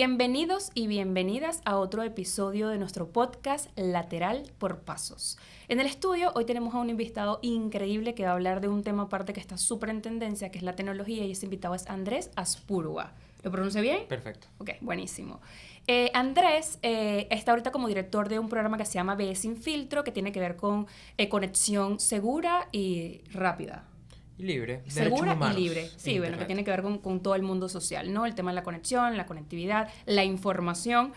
Bienvenidos y bienvenidas a otro episodio de nuestro podcast Lateral por Pasos. En el estudio hoy tenemos a un invitado increíble que va a hablar de un tema aparte que está súper en tendencia, que es la tecnología, y ese invitado es Andrés Aspurua. ¿Lo pronuncio bien? Perfecto. Ok, buenísimo. Andrés está ahorita como director de un programa que se llama BE Sin Filtro, que tiene que ver con conexión segura y rápida. Y libre. Derechos Segura y humanos libre. en Sí, bueno, que Internet. tiene que ver con todo el mundo social, ¿no? El tema de la conexión, la conectividad, la información.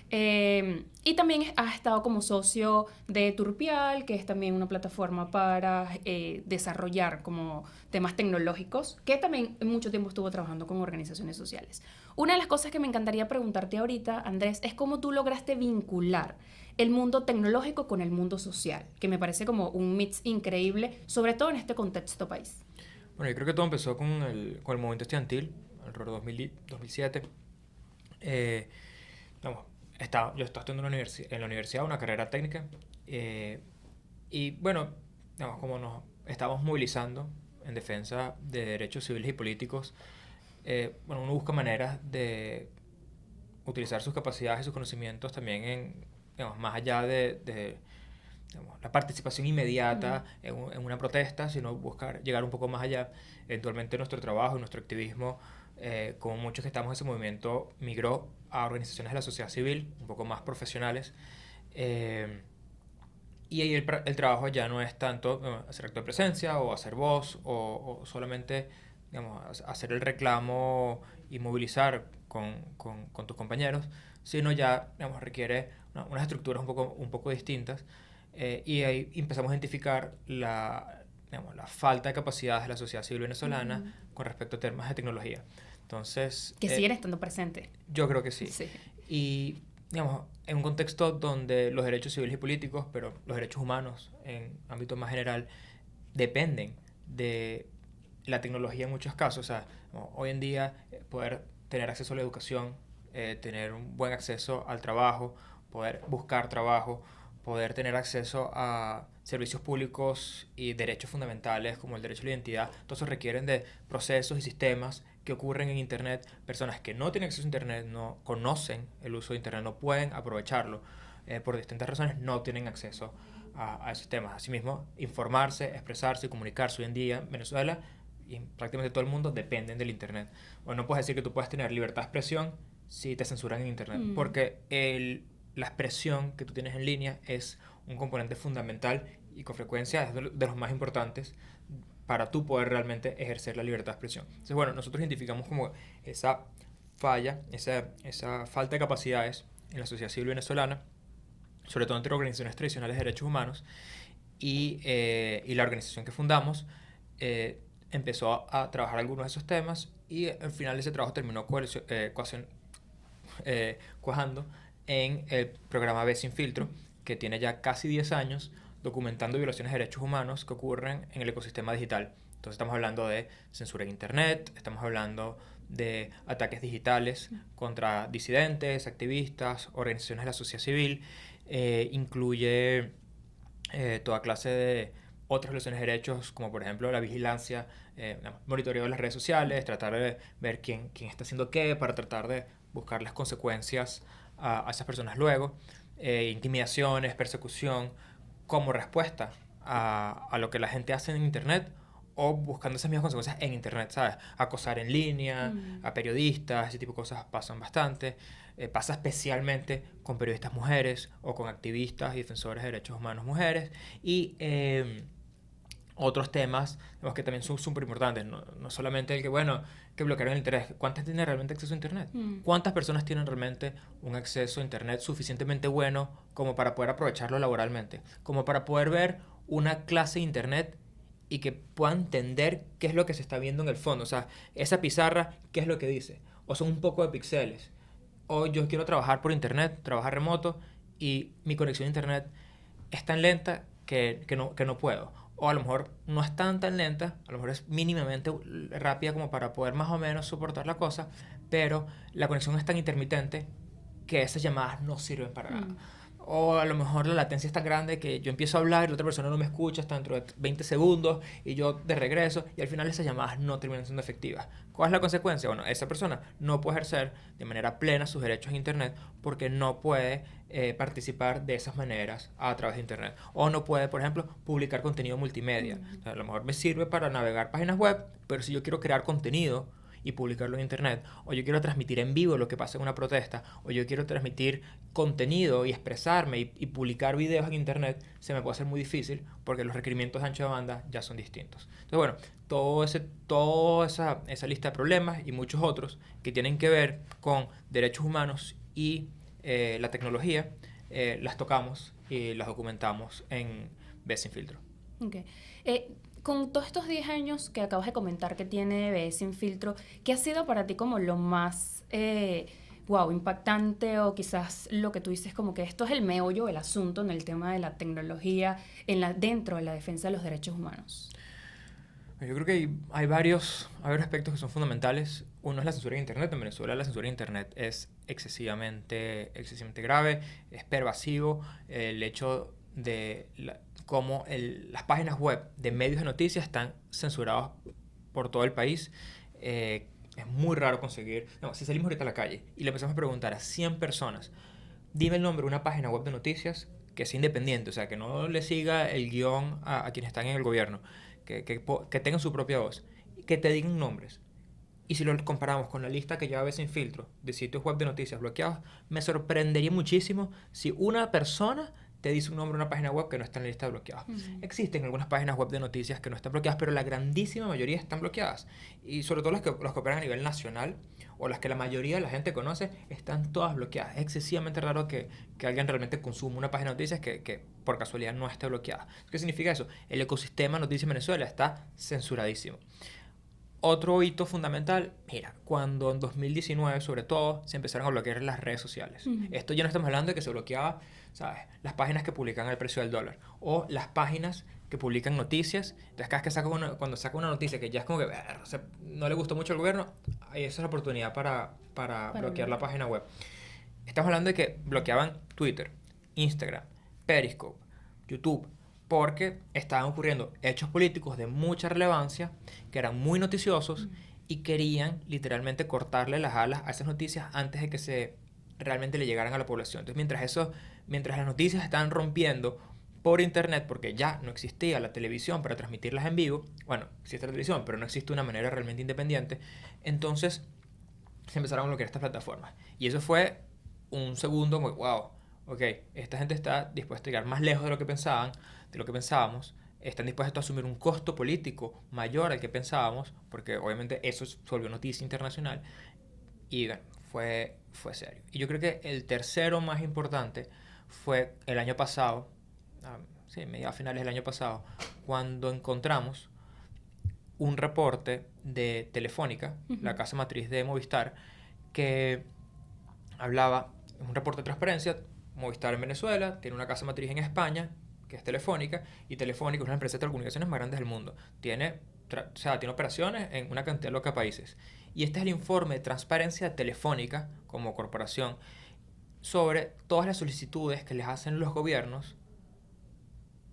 Y también ha estado como socio de Turpial, que es también una plataforma para desarrollar como temas tecnológicos, que también mucho tiempo estuvo trabajando con organizaciones sociales. Una de las cosas que me encantaría preguntarte ahorita, Andrés, es cómo tú lograste vincular el mundo tecnológico con el mundo social, que me parece como un mix increíble, sobre todo en este contexto país. Bueno, yo creo que todo empezó con el movimiento estudiantil, alrededor de 2007. Eh, vamos, yo estaba estudiando en la universidad una carrera técnica. Y bueno, digamos, como nos estábamos movilizando en defensa de derechos civiles y políticos, bueno, uno busca maneras de utilizar sus capacidades y sus conocimientos también digamos, más allá de digamos, la participación inmediata en una protesta, sino buscar llegar un poco más allá. Eventualmente nuestro trabajo y nuestro activismo, como muchos que estamos en ese movimiento, migró a organizaciones de la sociedad civil, un poco más profesionales. eh, y ahí el trabajo ya no es tanto hacer acto de presencia o hacer voz o solamente digamos, hacer el reclamo y movilizar con tus compañeros, sino ya digamos, requiere unas estructuras un poco distintas. Y ahí empezamos a identificar digamos, la falta de capacidades de la sociedad civil venezolana con respecto a temas de tecnología. Entonces, Que siguen estando presentes. yo creo que sí. Sí. Y, digamos, en un contexto donde los derechos civiles y políticos, pero los derechos humanos en ámbito más general, dependen de la tecnología en muchos casos. O sea, hoy en día poder tener acceso a la educación, tener un buen acceso al trabajo, poder buscar trabajo, poder tener acceso a servicios públicos y derechos fundamentales como el derecho a la identidad, todo eso requieren de procesos y sistemas que ocurren en Internet. Personas que no tienen acceso a Internet, no conocen el uso de Internet, no pueden aprovecharlo por distintas razones, no tienen acceso a esos temas. Asimismo, informarse, expresarse y comunicarse hoy en día en Venezuela y prácticamente todo el mundo dependen del Internet. Bueno, no puedes decir que tú puedes tener libertad de expresión si te censuran en Internet, porque la expresión que tú tienes en línea es un componente fundamental y con frecuencia es de los más importantes para tú poder realmente ejercer la libertad de expresión. Entonces, bueno, nosotros identificamos como esa falla, esa falta de capacidades en la sociedad civil venezolana, sobre todo entre organizaciones tradicionales de derechos humanos, y la organización que fundamos empezó a trabajar algunos de esos temas y al final ese trabajo terminó cuajando en el programa BE Sin Filtro, que tiene ya casi 10 años documentando violaciones de derechos humanos que ocurren en el ecosistema digital. Entonces estamos hablando de censura en Internet, estamos hablando de ataques digitales contra disidentes, activistas, organizaciones de la sociedad civil, incluye toda clase de otras violaciones de derechos, como por ejemplo la vigilancia, monitoreo de las redes sociales, tratar de ver quién está haciendo qué para tratar de buscar las consecuencias a esas personas luego, intimidaciones, persecución, como respuesta a lo que la gente hace en Internet o buscando esas mismas consecuencias en Internet, ¿sabes? Acosar en línea, a periodistas, ese tipo de cosas pasan bastante. Pasa especialmente con periodistas mujeres o con activistas y defensores de derechos humanos mujeres. Y otros temas que también son súper importantes, no solamente el que, bueno, que bloquearon el internet. ¿Cuántas tienen realmente acceso a Internet? ¿Cuántas personas tienen realmente un acceso a Internet suficientemente bueno como para poder aprovecharlo laboralmente? Como para poder ver una clase de Internet y que puedan entender qué es lo que se está viendo en el fondo. O sea, esa pizarra, ¿qué es lo que dice? O son un poco de píxeles. O yo quiero trabajar por Internet, trabajar remoto, y mi conexión a Internet es tan lenta que no puedo. O a lo mejor no es tan lenta, a lo mejor es mínimamente rápida como para poder más o menos soportar la cosa, pero la conexión es tan intermitente que esas llamadas no sirven para nada. o a lo mejor la latencia es tan grande que yo empiezo a hablar y la otra persona no me escucha hasta dentro de 20 segundos y yo de regreso y al final esas llamadas no terminan siendo efectivas. ¿Cuál es la consecuencia? Bueno, esa persona no puede ejercer de manera plena sus derechos en Internet porque no puede participar de esas maneras a través de Internet. O no puede, por ejemplo, publicar contenido multimedia. O sea, a lo mejor me sirve para navegar páginas web, pero si yo quiero crear contenido y publicarlo en Internet, o yo quiero transmitir en vivo lo que pasa en una protesta, o yo quiero transmitir contenido y expresarme y publicar videos en Internet, se me puede hacer muy difícil porque los requerimientos de ancho de banda ya son distintos. Entonces, bueno, toda esa lista de problemas y muchos otros que tienen que ver con derechos humanos y la tecnología, las tocamos y las documentamos en BS Sin Filtro. Okay. Con todos estos 10 años que acabas de comentar que tiene BS Sin Filtro, ¿qué ha sido para ti como lo más impactante o quizás lo que tú dices como que esto es el meollo del asunto en el tema de la tecnología dentro de la defensa de los derechos humanos? Yo creo que hay varios aspectos que son fundamentales. Uno es la censura en Internet. En Venezuela la censura en Internet es excesivamente grave, es pervasivo. El hecho de cómo las páginas web de medios de noticias están censuradas por todo el país. Es muy raro conseguir. No, si salimos ahorita a la calle y le empezamos a preguntar a 100 personas, dime el nombre de una página web de noticias que sea independiente, o sea, que no le siga el guión a quienes están en el gobierno, que tengan su propia voz, que te digan nombres. Y si lo comparamos con la lista que lleva BS Sin Filtro de sitios web de noticias bloqueados, me sorprendería muchísimo si una persona te dice un nombre de una página web que no está en la lista de bloqueados. Existen algunas páginas web de noticias que no están bloqueadas, pero la grandísima mayoría están bloqueadas. Y sobre todo las que operan a nivel nacional, o las que la mayoría de la gente conoce, están todas bloqueadas. Es excesivamente raro que alguien realmente consuma una página de noticias que por casualidad no esté bloqueada. ¿Qué significa eso? El ecosistema Noticias Venezuela está censuradísimo. Otro hito fundamental, mira, cuando en 2019 sobre todo se empezaron a bloquear las redes sociales. Esto ya no estamos hablando de que se bloqueaba, ¿sabes? Las páginas que publican el precio del dólar o las páginas que publican noticias. Entonces cada vez que cuando saca una noticia que ya es como que o sea, no le gustó mucho al gobierno, ahí esa es la oportunidad para bloquear la página web. Estamos hablando de que bloqueaban Twitter, Instagram, Periscope, YouTube, porque estaban ocurriendo hechos políticos de mucha relevancia, que eran muy noticiosos y querían literalmente cortarle las alas a esas noticias antes de que se realmente le llegaran a la población. Entonces, mientras las noticias estaban rompiendo por internet, porque ya no existía la televisión para transmitirlas en vivo, bueno, existe la televisión, pero no existe una manera realmente independiente, entonces se empezaron a bloquear estas plataformas. Y eso fue un segundo muy, wow, ok, esta gente está dispuesta a llegar más lejos de lo que pensábamos, están dispuestos a asumir un costo político mayor al que pensábamos, porque obviamente eso se volvió noticia internacional, y bueno, fue serio. Y yo creo que el tercero más importante fue el año pasado, a finales del año pasado, cuando encontramos un reporte de Telefónica, la casa matriz de Movistar, que hablaba, un reporte de transparencia. Movistar en Venezuela tiene una casa matriz en España, que es Telefónica, y Telefónica es una empresa de telecomunicaciones más grande del mundo. Tiene operaciones en una cantidad de locas países. Y este es el informe de transparencia de Telefónica como corporación sobre todas las solicitudes que les hacen los gobiernos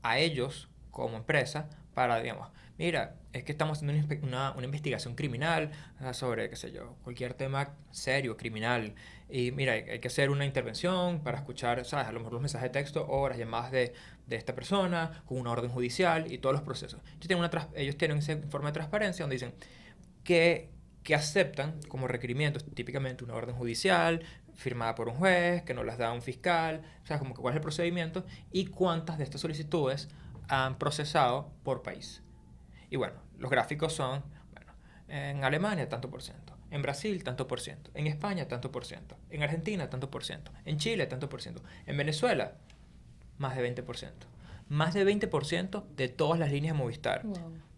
a ellos como empresa para, digamos, mira, es que estamos haciendo una investigación criminal sobre, qué sé yo, cualquier tema serio, criminal, y mira, hay que hacer una intervención para escuchar, ¿sabes? A lo mejor los mensajes de texto o las llamadas de esta persona con una orden judicial y todos los procesos. Ellos tienen ese informe de transparencia donde dicen que aceptan como requerimientos típicamente una orden judicial firmada por un juez, que no las da un fiscal, o sea, como que cuál es el procedimiento y cuántas de estas solicitudes han procesado por país. Y bueno, los gráficos son, bueno, en Alemania tanto por ciento, en Brasil tanto por ciento, en España tanto por ciento, en Argentina tanto por ciento, en Chile tanto por ciento, en Venezuela más de 20%. Más de 20% de todas las líneas de Movistar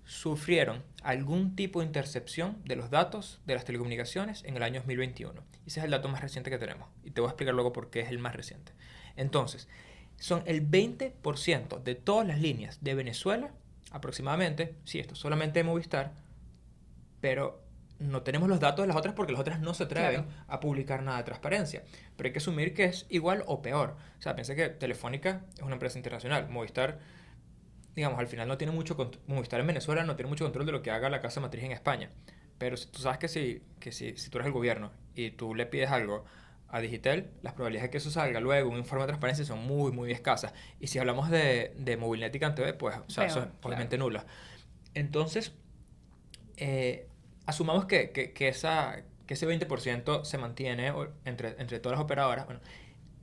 sufrieron algún tipo de intercepción de los datos de las telecomunicaciones en el año 2021. Ese es el dato más reciente que tenemos. Y te voy a explicar luego por qué es el más reciente. Entonces, son el 20% de todas las líneas de Venezuela, aproximadamente, sí, esto solamente de Movistar, pero no tenemos los datos de las otras porque las otras no se atreven Claro. a publicar nada de transparencia. Pero hay que asumir que es igual o peor. O sea, piensa que Telefónica es una empresa internacional. Movistar, digamos, al final no tiene mucho Movistar en Venezuela no tiene mucho control de lo que haga la casa matriz en España. Pero tú sabes que si tú eres el gobierno y tú le pides algo a Digitel, las probabilidades de que eso salga luego, un informe de transparencia, son muy, muy escasas. Y si hablamos de Movilnet y CanTV, pues, o sea, eso es Peor, claro. obviamente nula. Entonces, asumamos que ese 20% se mantiene entre todas las operadoras. Bueno,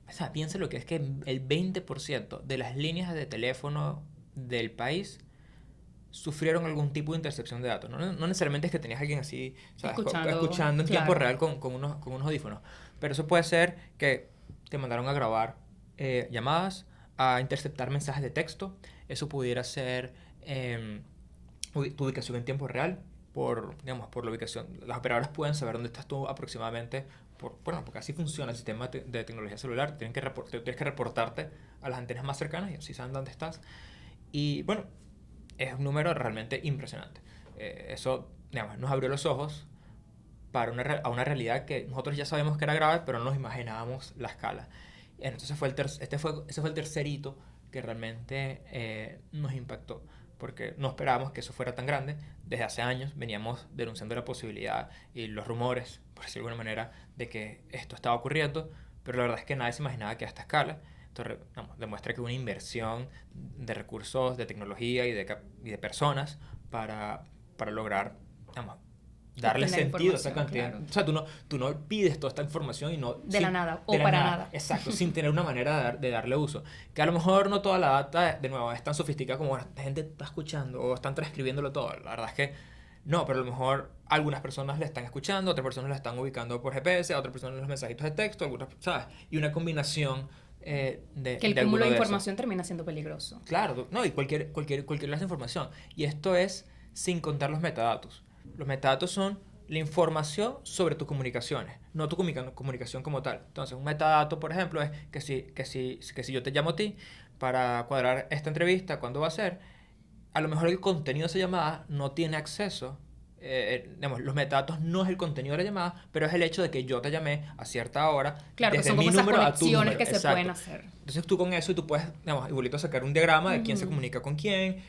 o sea, piensa lo que es que el 20% de las líneas de teléfono del país sufrieron algún tipo de intercepción de datos. No necesariamente es que tenías a alguien así, ¿sabes? Escuchando, Escuchando en tiempo claro. real con unos audífonos. Pero eso puede ser que te mandaron a grabar llamadas, a interceptar mensajes de texto. Eso pudiera ser tu ubicación en tiempo real. Por la ubicación. Las operadoras pueden saber dónde estás tú aproximadamente. Bueno, porque así funciona el sistema de tecnología celular. Tienes que reportarte a las antenas más cercanas y así saben dónde estás. Y bueno, es un número realmente impresionante. Eso, digamos, nos abrió los ojos a una realidad que nosotros ya sabemos que era grave, pero no nos imaginábamos la escala. Entonces ese fue el tercer hito que realmente nos impactó, porque no esperábamos que eso fuera tan grande. Desde hace años veníamos denunciando la posibilidad y los rumores, por decirlo de alguna manera, de que esto estaba ocurriendo, pero la verdad es que nadie se imaginaba que a esta escala. Esto demuestra que una inversión de recursos, de tecnología y de personas para lograr, vamos, darle Obtener sentido a esa información, cantidad. claro. O sea, tú no pides toda esta información y no... De la nada, o de la para nada, nada. exacto, sin tener una manera de darle uso. Que a lo mejor no toda la data, de nuevo, es tan sofisticada como la gente está escuchando o están transcribiéndolo todo. La verdad es que no, pero a lo mejor algunas personas le están escuchando, otras personas la están ubicando por GPS, otras personas los mensajitos de texto, algunas, ¿sabes? Y una combinación Que el de cúmulo alguno de de esos. información termina siendo peligroso. Claro, no, y cualquier clase de información. Y esto es sin contar los metadatos. Los metadatos son la información sobre tus comunicaciones, no tu comunicación como tal. Entonces, un metadato, por ejemplo, es que si yo te llamo a ti para cuadrar esta entrevista, ¿cuándo va a ser? A lo mejor el contenido de esa llamada no tiene acceso. Digamos, los metadatos no es el contenido de la llamada, pero es el hecho de que yo te llamé a cierta hora Claro, que desde son mi como esas número a tu conexiones número. que se pueden Exacto. hacer. Entonces tú con eso y tú puedes, digamos, igualito sacar un diagrama de quién se Ujú. comunica con quién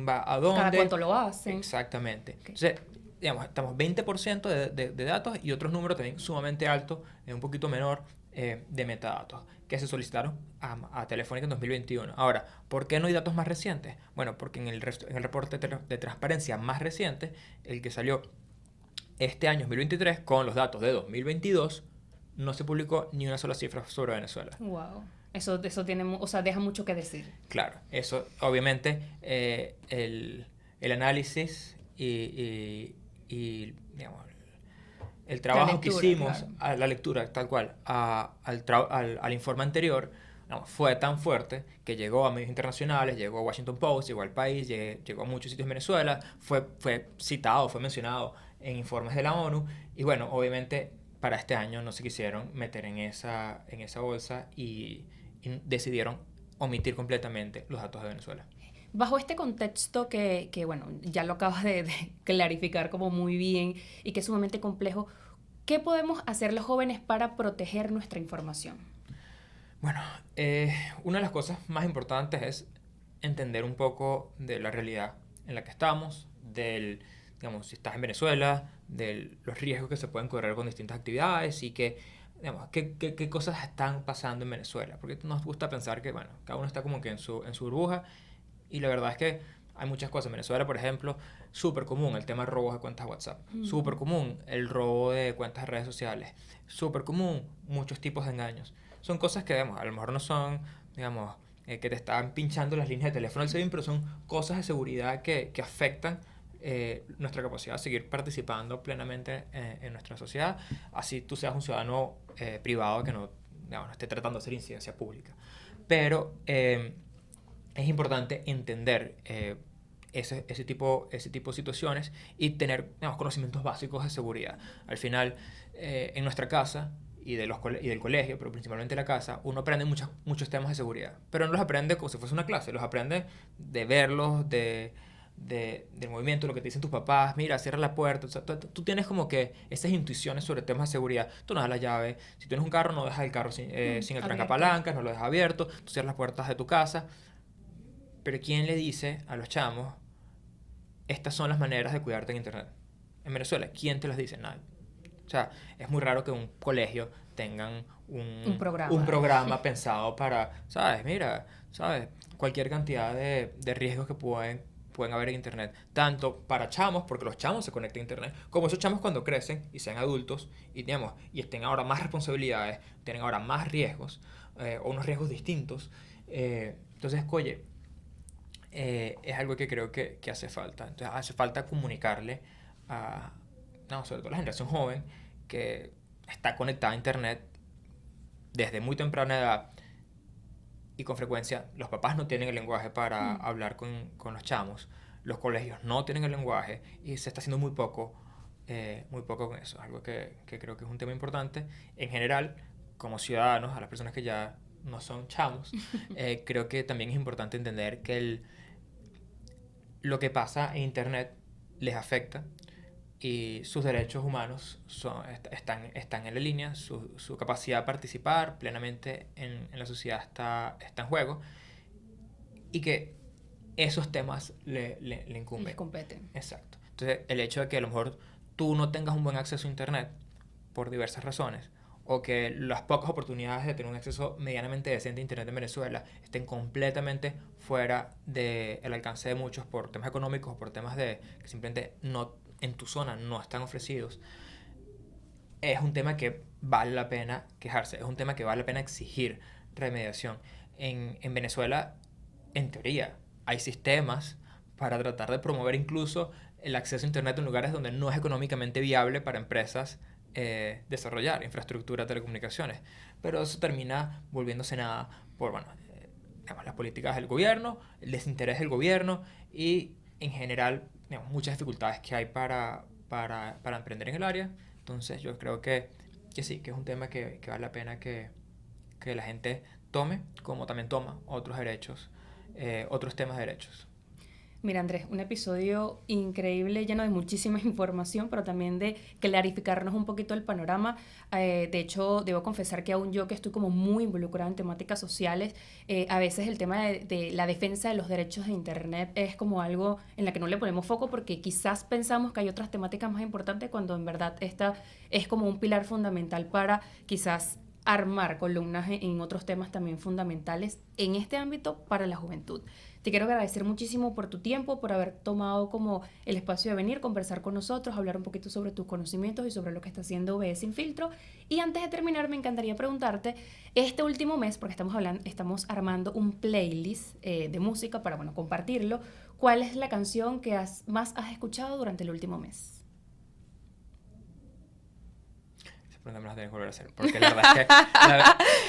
va a Cada dónde. cuánto lo hacen. Exactamente. Ok. Entonces, digamos, estamos 20% de datos y otros números también sumamente altos, un poquito menor, de metadatos que se solicitaron a Telefónica en 2021. Ahora, ¿por qué no hay datos más recientes? Bueno, porque en el reporte de transparencia más reciente, el que salió este año 2023, con los datos de 2022, no se publicó ni una sola cifra sobre Venezuela. Wow. Eso tiene, o sea, deja mucho que decir. Claro, eso obviamente el análisis y, digamos, el La trabajo que lectura, hicimos, claro. a la lectura tal cual, al informe anterior, no, fue tan fuerte que llegó a medios internacionales, llegó a Washington Post, llegó al país, llegó a muchos sitios de Venezuela, fue citado, fue mencionado en informes de la ONU y bueno, obviamente para este año no se quisieron meter en esa bolsa y decidieron omitir completamente los datos de Venezuela. Bajo este contexto bueno, ya lo acabas de clarificar como muy bien y que es sumamente complejo, ¿qué podemos hacer los jóvenes para proteger nuestra información? Bueno, una de las cosas más importantes es entender un poco de la realidad en la que estamos, digamos, si estás en Venezuela, de los riesgos que se pueden correr con distintas actividades y digamos, qué cosas están pasando en Venezuela. Porque nos gusta pensar que, bueno, cada uno está como que en su burbuja y la verdad es que hay muchas cosas. En Venezuela, por ejemplo, súper común el tema de robos de cuentas WhatsApp. Súper común el robo de cuentas de redes sociales. Súper común muchos tipos de engaños. Son cosas que, digamos, a lo mejor no son, digamos, que te están pinchando las líneas de teléfono al SEBIN, pero son cosas de seguridad que afectan nuestra capacidad de seguir participando plenamente en nuestra sociedad. Así tú seas un ciudadano privado que no, digamos, no esté tratando de hacer incidencia pública. Pero es importante entender ese tipo de situaciones y tener, digamos, conocimientos básicos de seguridad. Al final, en nuestra casa y del colegio, pero principalmente la casa, uno aprende muchos temas de seguridad, pero no los aprende como si fuese una clase, los aprende de verlos, de del movimiento, lo que te dicen tus papás, mira, cierra la puerta, o sea, tú tienes como que esas intuiciones sobre temas de seguridad, tú no das la llave, si tienes un carro no dejas el carro sin el Abierto. trancapalancas, no lo dejas abierto, tú cierras las puertas de tu casa, pero ¿quién le dice a los chamos, estas son las maneras de cuidarte en internet? En Venezuela, ¿quién te las dice? Nadie. O sea, es muy raro que un colegio tengan Un programa. un programa pensado para, ¿sabes? Mira, ¿sabes? Cualquier cantidad de riesgos que pueden haber en internet. Tanto para chamos, porque los chamos se conectan a internet, como esos chamos cuando crecen y sean adultos y, digamos, y tengan ahora más responsabilidades, tienen ahora más riesgos, o unos riesgos distintos. Entonces, oye, es algo que creo que hace falta. Entonces, hace falta comunicarle a, no, sobre todo a la generación joven que está conectada a internet desde muy temprana edad y con frecuencia los papás no tienen el lenguaje para hablar con los chamos, los colegios no tienen el lenguaje y se está haciendo muy poco con eso. Es algo que creo que es un tema importante. En general, como ciudadanos, a las personas que ya no son chamos, creo que también es importante entender que lo que pasa en internet les afecta y sus derechos humanos están en la línea, su capacidad de participar plenamente en la sociedad está en juego y que esos temas le incumben. Les competen. Exacto. Entonces, el hecho de que a lo mejor tú no tengas un buen acceso a internet por diversas razones o que las pocas oportunidades de tener un acceso medianamente decente a internet en Venezuela estén completamente fuera del alcance de muchos por temas económicos o por temas de que simplemente no en tu zona no están ofrecidos, es un tema que vale la pena quejarse, es un tema que vale la pena exigir remediación. En Venezuela, en teoría, hay sistemas para tratar de promover incluso el acceso a internet en lugares donde no es económicamente viable para empresas desarrollar infraestructura de telecomunicaciones, pero eso termina volviéndose nada por, bueno, digamos, las políticas del gobierno, el desinterés del gobierno y en general, digamos, muchas dificultades que hay para emprender en el área. Entonces yo creo que sí, que es un tema que vale la pena que la gente tome, como también toma otros derechos, otros temas de derechos. Mira, Andrés, un episodio increíble, lleno de muchísima información, pero también de clarificarnos un poquito el panorama. De hecho, debo confesar que aún yo, que estoy como muy involucrada en temáticas sociales, a veces el tema de la defensa de los derechos de Internet es como algo en la que no le ponemos foco porque quizás pensamos que hay otras temáticas más importantes cuando en verdad esta es como un pilar fundamental para quizás armar columnas en otros temas también fundamentales en este ámbito para la juventud. Te quiero agradecer muchísimo por tu tiempo, por haber tomado como el espacio de venir, conversar con nosotros, hablar un poquito sobre tus conocimientos y sobre lo que está haciendo BE Sin Filtro. Y antes de terminar, me encantaría preguntarte, este último mes, porque estamos armando un playlist de música para, bueno, compartirlo, ¿cuál es la canción que más has escuchado durante el último mes? Me las tengo que volver a hacer, porque la verdad es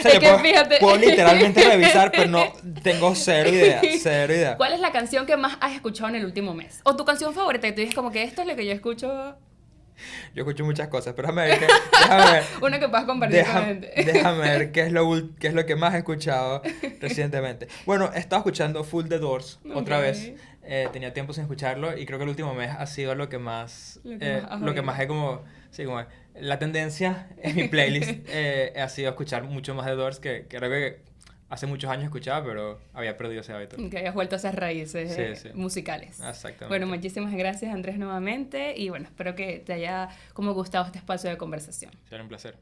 que, es que fíjate, puedo literalmente revisar, pero no tengo cero idea. ¿Cuál es la canción que más has escuchado en el último mes? O tu canción favorita, y tú dices como que esto es lo que yo escucho. Yo escucho muchas cosas, pero déjame ver. Una que puedas compartir con la gente. Déjame ver qué es lo que más he escuchado recientemente. Bueno, he estado escuchando Full the Doors otra vez. Tenía tiempo sin escucharlo y creo que el último mes ha sido lo que más he como... Sí, como la tendencia en mi playlist ha sido escuchar mucho más de Doors que creo que hace muchos años escuchaba, pero había perdido ese hábito. Que hayas vuelto a esas raíces sí. musicales. Exactamente. Bueno, muchísimas gracias, Andrés, nuevamente. Y bueno, espero que te haya como gustado este espacio de conversación. Será un placer.